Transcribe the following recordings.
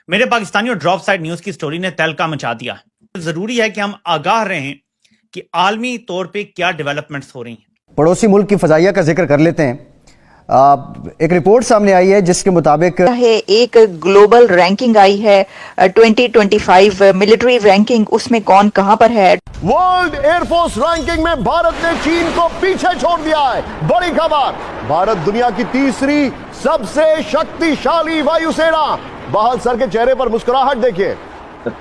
मेरे पाकिस्तानियों, drop side news की स्टोरी ने तहलका मचा दिया। जरूरी है कि हम आगाह रहें कि आलमी तौर पे क्या डेवलपमेंट्स हो रही हैं। पड़ोसी मुल्क की फजाइया का जिक्र कर लेते हैं। एक रिपोर्ट सामने आई है जिसके मुताबिक एक ग्लोबल रैंकिंग आई है 2025 मिलिट्री रैंकिंग, उसमें कौन कहां पर है। वर्ल्ड एयरफोर्स रैंकिंग में भारत ने चीन को पीछे छोड़ दिया है। बड़ी खबर, भारत दुनिया की तीसरी सबसे शक्तिशाली वायुसेना। बहादुर सर के चेहरे पर मुस्कुराहट देखिए,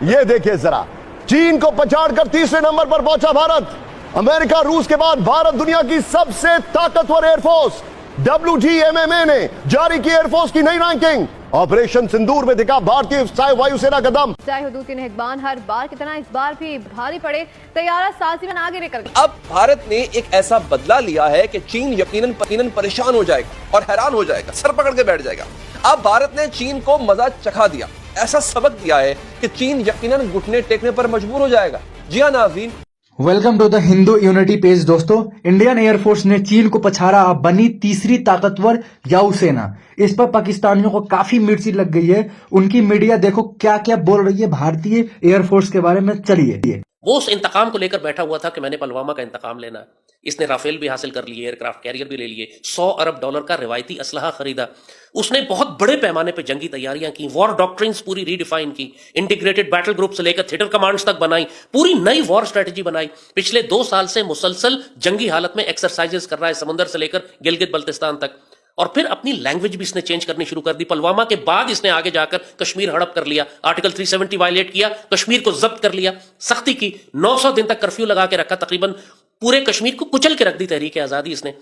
ये देखिए जरा, चीन को पछाड़कर तीसरे नंबर पर पहुंचा भारत। अमेरिका रूस के बाद भारत दुनिया की सबसे ताकतवर एयरफोर्स। WGMMA ने जारी की एयरफोर्स की नई रैंकिंग। ऑपरेशन सिंदूर में दिखा भारतीय वायुसेना का दम। हुदूद के निगहबान हर बार की तरह इस बार भी भारी पड़े, तैयारा साजी में आगे निकल गया। अब भारत ने एक ऐसा बदला लिया है कि चीन यकीनन परेशान हो जाएगा और हैरान हो जाएगा, सर पकड़ के बैठ जाएगा। अब भारत ने चीन को मजा चखा दिया, ऐसा सबक दिया है कि चीन यकीनन घुटने टेकने पर मजबूर हो जाएगा। जी हाँ नाज़रीन, welcome to the Hindu unity page. दोस्तों, इंडियन एयरफोर्स ने चीन को पछाड़ा, अब बनी तीसरी ताकतवर वायुसेना। इस पर पाकिस्तानियों को काफी मिर्ची लग गई है। उनकी मीडिया देखो क्या क्या बोल रही है भारतीय एयरफोर्स के बारे में। चलिए, वो उस इंतकाम को लेकर बैठा हुआ था कि मैंने पुलवामा का इंतकाम लेना है। इसने राफेल भी हासिल कर लिए, एयरक्राफ्ट कैरियर भी ले लिए, $100 अरब का रिवायती असलहा खरीदा। उसने बहुत बड़े पैमाने पर जंगी तैयारियां की, वॉर डॉक्ट्रिन्स पूरी रीडिफाइन की, इंटीग्रेटेड बैटल ग्रुप से लेकर थिएटर कमांड्स तक बनाई, पूरी नई वॉर स्ट्रेटेजी बनाई। पिछले 2 साल से मुसलसल जंगी हालत में एक्सरसाइजेस कर रहा है, समुद्र से लेकर गिलगित बल्तिस्तान तक। और फिर अपनी लैंग्वेज भी इसने चेंज करनी शुरू कर दी। पुलवामा के बाद इसने आगे जाकर कश्मीर हड़प कर लिया, आर्टिकल 370 वायलेट किया, कश्मीर को जब्त कर लिया, सख्ती की, 900 दिन तक कर्फ्यू लगा के रखा, तकरीबन पूरे कश्मीर को कुचल के रख दी तहरीक आजादी इसने।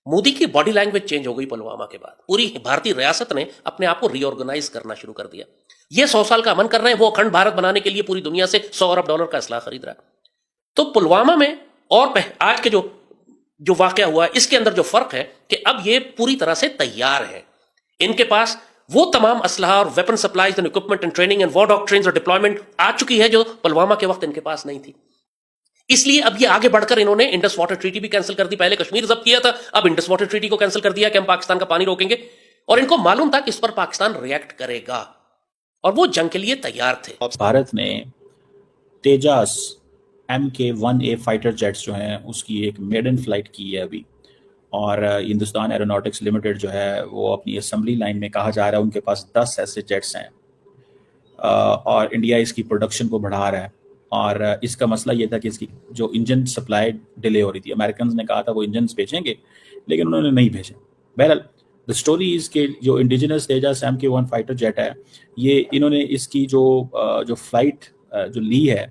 मोदी की बॉडी लैंग्वेज चेंज हो गई पुलवामा के बाद। पूरी भारतीय रियासत ने अपने आप को रीऑर्गेनाइज करना शुरू कर दिया। ये 100 साल का अमन कर रहे हैं, वो अखंड भारत बनाने के लिए पूरी दुनिया से $100 अरब का असलाह खरीद रहा है। तो पुलवामा में और आज के जो वाकया हुआ है, इसके अंदर जो फर्क है कि अब ये पूरी तरह से तैयार है। इनके पास वो तमाम असलहा और weapon supplies and equipment and training and war doctrines और डिप्लॉयमेंट आ चुकी है जो पुलवामा के वक्त इनके पास नहीं थी। इसलिए अब ये आगे बढ़कर इन्होंने इंडस वाटर ट्रीटी भी कैंसिल कर दी। पहले कश्मीर जब्त किया था, अब इंडस वाटर ट्रीटी को कैंसिल कर दिया कि हम पाकिस्तान का पानी रोकेंगे। और इनको मालूम था कि इस पर पाकिस्तान रिएक्ट करेगा और वो जंग के लिए तैयार थे। भारत ने तेजास MK-1A फाइटर जेट्स जो हैं उसकी एक मेडन फ्लाइट की है अभी, और हिंदुस्तान एरोनॉटिक्स लिमिटेड जो है वो अपनी असेंबली लाइन में कहा जा रहा है उनके पास 10 ऐसे जेट्स हैं और इंडिया इसकी प्रोडक्शन को बढ़ा रहा है। और इसका मसला ये था कि इसकी जो इंजन सप्लाई डिले हो रही थी। अमेरिकन ने कहा था वो इंजन भेजेंगे, लेकिन उन्होंने नहीं भेजे। बहरहाल द स्टोरी इज़ के जो indigenous Tejas MK-1 fighter jet है, ये इन्होंने इसकी जो फ्लाइट जो ली है,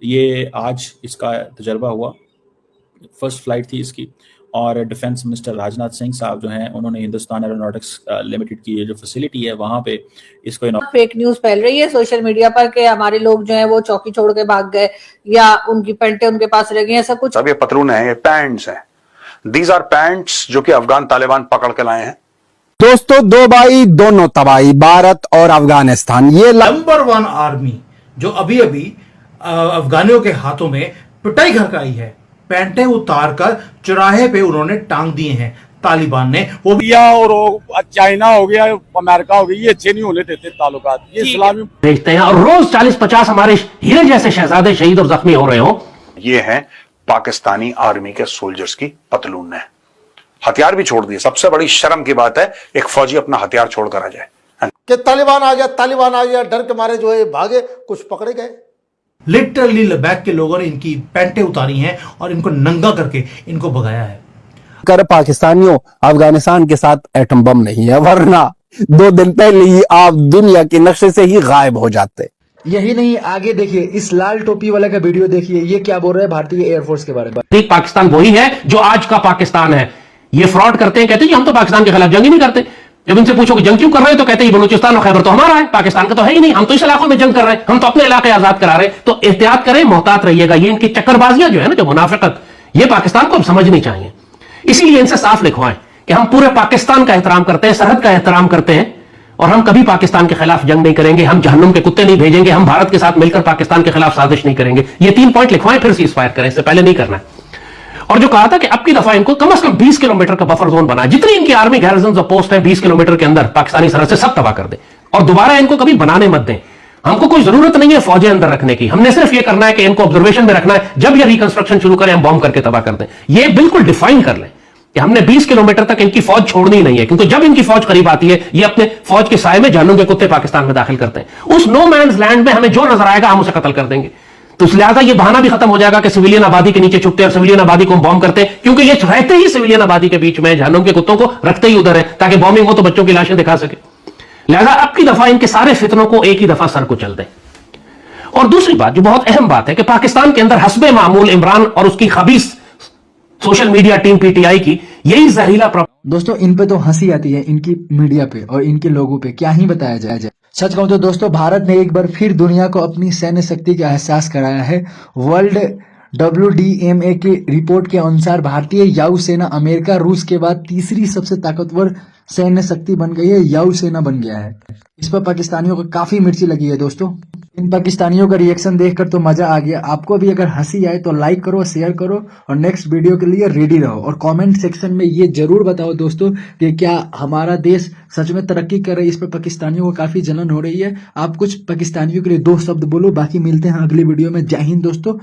ये आज इसका तजर्बा हुआ, फर्स्ट फ्लाइट थी इसकी। और डिफेंस मिनिस्टर राजनाथ सिंह साहब जो हैं उन्होंने हिंदुस्तान एरोनॉटिक्स लिमिटेड की ये जो फैसिलिटी है वहाँ पे इसको फेक न्यूज फैल रही है सोशल मीडिया पर कि हमारे लोग जो हैं वो चौकी छोड़ के भाग गए या उनकी पैंटें उनके पास रह गई, ऐसा कुछ। सब ये पतलून है, ये पैंट्स हैं। दीज आर पैंट्स जो कि अफगान तालिबान पकड़ के लाए हैं। दोस्तों, दो भाई दोनों तबाही, भारत और अफगानिस्तान। ये नंबर 1 आर्मी जो अभी अफगानियों के हाथों में पिटाई घर का आई है, पैंटें उतार कर चौराहे पे उन्होंने टांग दिए हैं तालिबान ने। वो भी और चाइना हो गया, अमेरिका हो गया, ये अच्छे नहीं होने देते ताल्लुकात, ये इस्लामी भेजते हैं और रोज 40-50 हमारे हीरे जैसे शहजादे शहीद और जख्मी हो रहे हो। ये है पाकिस्तानी आर्मी के सोल्जर्स की पतलून है। हथियार भी छोड़ दिए। सबसे बड़ी शर्म की बात है एक फौजी अपना हथियार छोड़कर आ जाए कि तालिबान आ गया, डर के मारे जो है भागे, कुछ पकड़े गए। लिटरली लद्दाख के लोगों ने इनकी पैंटें उतारी हैं और इनको नंगा करके इनको भगाया है। कर पाकिस्तानियों, अफगानिस्तान के साथ एटम बम नहीं है, वरना 2 दिन पहले ही आप दुनिया के नक्शे से ही गायब हो जाते। यही नहीं, आगे देखिए, इस लाल टोपी वाले का वीडियो देखिए, ये क्या बोल रहे हैं भारतीय एयरफोर्स के बारे में। पाकिस्तान वही है जो आज का पाकिस्तान है। ये फ्रॉड करते हैं, कहते हैं हम तो पाकिस्तान के खिलाफ जंग ही नहीं करते। जब इनसे पूछो कि जंग क्यों कर रहे हैं तो कहते हैं बलूचिस्तान और खैबर तो हमारा है, पाकिस्तान का तो है ही नहीं, हम तो इस इलाकों में जंग कर रहे हैं, हम तो अपने इलाके आजाद करा रहे हैं। तो एहतियात करें, मोहतात रहिएगा। ये इनकी चक्करबाजियां जो है ना, जो मुनाफिकत, ये पाकिस्तान को अब समझनी चाहिए। इसीलिए इनसे साफ लिखवाएं कि हम पूरे पाकिस्तान का एहतराम करते हैं, सरहद का एहतराम करते हैं और हम कभी पाकिस्तान के खिलाफ जंग नहीं करेंगे, हम जहन्नुम के कुत्ते नहीं भेजेंगे, हम भारत के साथ मिलकर पाकिस्तान के खिलाफ साजिश नहीं करेंगे। ये 3 पॉइंट लिखवाएं, फिर सीज फायर करें, इससे पहले नहीं करना है। और जो कहा था कि अब की दफा इनको कम से कम 20 किलोमीटर का बफर जोन बना, जितनी इनकी आर्मी गैरिजन और पोस्ट है 20 किलोमीटर के अंदर पाकिस्तानी सरहद से सब तबाह कर दे। और दोबारा इनको कभी बनाने मत दें। हमको कोई जरूरत नहीं है फौजें अंदर रखने की, हमने सिर्फ ये करना है कि इनको ऑब्जर्वेशन में रखना है, जब ये रिकंस्ट्रक्शन शुरू करें हम बॉम्ब करके तबाह कर दें। ये बिल्कुल डिफाइन कर लें कि हमने 20 किलोमीटर तक इनकी फौज छोड़नी नहीं है, क्योंकि जब इनकी फौज करीब आती है ये अपने फौज के साए में जानों के कुत्ते पाकिस्तान में दाखिल करते हैं। उस नो मैन्स लैंड में हमें जो नजर आएगा हम उसे कत्ल कर देंगे। तो लिहाजा ये बहाना भी खत्म हो जाएगा कि सिविलियन आबादी के नीचे छुपते हैं और सिविलियन आबादी को बॉम्ब करते हैं, क्योंकि ये रहते ही सिविलियन आबादी के बीच में, जानों के कुत्तों को रखते ही उधर है ताकि बॉम्बिंग हो तो बच्चों की लाशें दिखा सके। लिहाजा अब की दफा इनके सारे फितनों को एक ही दफा सर को चल दे। और दूसरी बात जो बहुत अहम बात है कि पाकिस्तान के अंदर हस्बे मामूल इमरान और उसकी खबीस सोशल मीडिया टीम पीटीआई की यही जहरीला दोस्तों इन पे तो हंसी आती है, इनकी मीडिया पे और इनके लोगों पे क्या ही बताया जाए। सच कहूं तो दोस्तों भारत ने एक बार फिर दुनिया को अपनी सैन्य शक्ति का एहसास कराया है। वर्ल्ड WDMA की रिपोर्ट के अनुसार भारतीय वायु सेना अमेरिका रूस के बाद तीसरी सबसे ताकतवर सैन्य शक्ति बन गई है, वायु सेना बन गया है। इस पर पाकिस्तानियों को काफी मिर्ची लगी है दोस्तों। इन पाकिस्तानियों का रिएक्शन देखकर तो मजा आ गया। आपको भी अगर हंसी आए तो लाइक करो, शेयर करो और नेक्स्ट वीडियो के लिए रेडी रहो। और कमेंट सेक्शन में ये जरूर बताओ दोस्तों कि क्या हमारा देश सच में तरक्की कर रही है। इस पर पाकिस्तानियों को काफी जलन हो रही है। आप कुछ पाकिस्तानियों के लिए 2 शब्द बोलो, बाकी मिलते हैं अगली वीडियो में। जय हिंद दोस्तों।